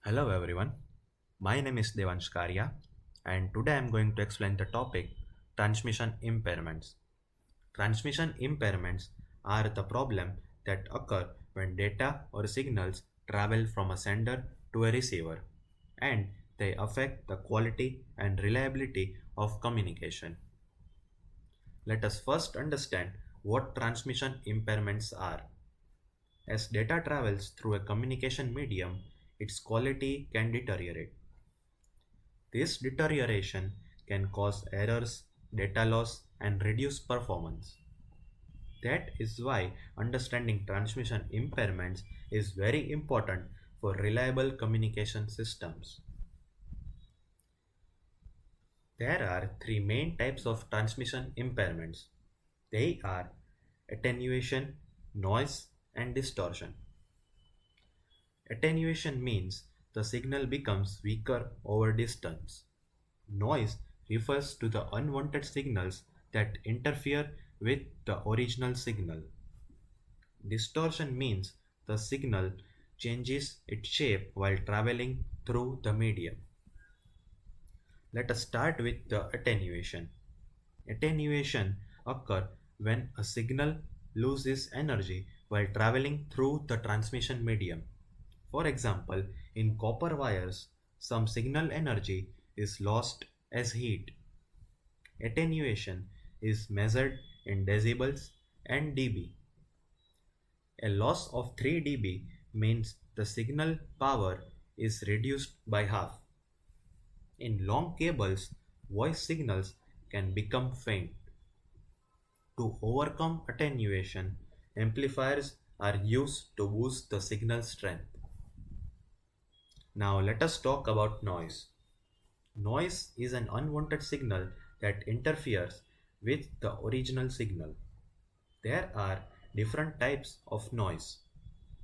Hello everyone, my name is Devansh Karya and today I am going to explain the topic transmission impairments. Transmission impairments are the problem that occur when data or signals travel from a sender to a receiver and they affect the quality and reliability of communication. Let us first understand what transmission impairments are. As data travels through a communication medium, its quality can deteriorate. This deterioration can cause errors, data loss, and reduce performance. That is why understanding transmission impairments is very important for reliable communication systems. There are three main types of transmission impairments. They are attenuation, noise, and distortion. Attenuation means the signal becomes weaker over distance. Noise refers to the unwanted signals that interfere with the original signal. Distortion means the signal changes its shape while traveling through the medium. Let us start with the attenuation. Attenuation occurs when a signal loses energy while traveling through the transmission medium. For example, in copper wires, some signal energy is lost as heat. Attenuation is measured in decibels and dB. A loss of 3 dB means the signal power is reduced by half. In long cables, voice signals can become faint. To overcome attenuation, amplifiers are used to boost the signal strength. Now let us talk about noise. Noise is an unwanted signal that interferes with the original signal. There are different types of noise.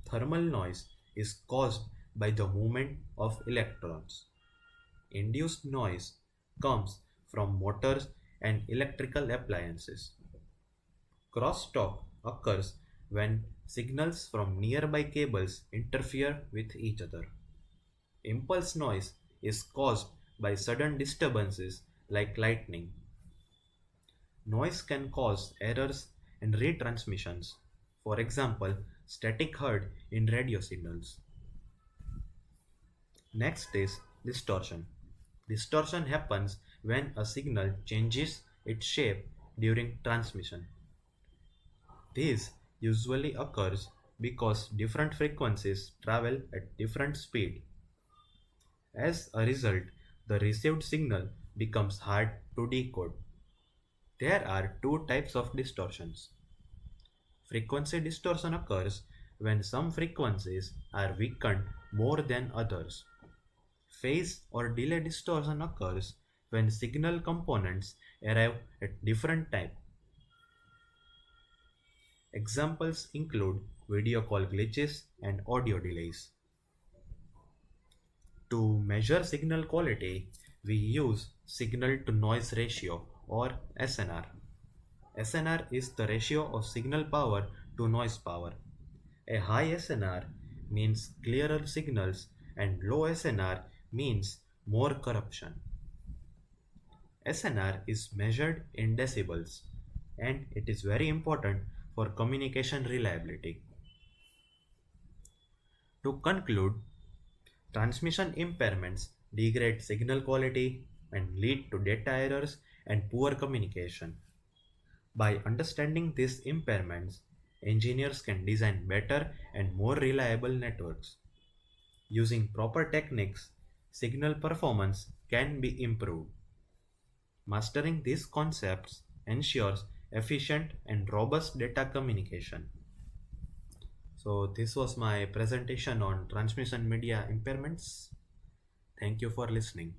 Thermal noise is caused by the movement of electrons. Induced noise comes from motors and electrical appliances. Crosstalk occurs when signals from nearby cables interfere with each other. Impulse noise is caused by sudden disturbances like lightning. Noise can cause errors in retransmissions, for example, static heard in radio signals. Next is distortion. Distortion happens when a signal changes its shape during transmission. This usually occurs because different frequencies travel at different speed. As a result, the received signal becomes hard to decode. There are two types of distortions. Frequency distortion occurs when some frequencies are weakened more than others. Phase or delay distortion occurs when signal components arrive at different time. Examples include video call glitches and audio delays. To measure signal quality, we use signal to noise ratio or SNR. SNR is the ratio of signal power to noise power. A high SNR means clearer signals and low SNR means more corruption. SNR is measured in decibels and it is very important for communication reliability. To conclude, transmission impairments degrade signal quality and lead to data errors and poor communication. By understanding these impairments, engineers can design better and more reliable networks. Using proper techniques, signal performance can be improved. Mastering these concepts ensures efficient and robust data communication. So, this was my presentation on transmission media impairments. Thank you for listening.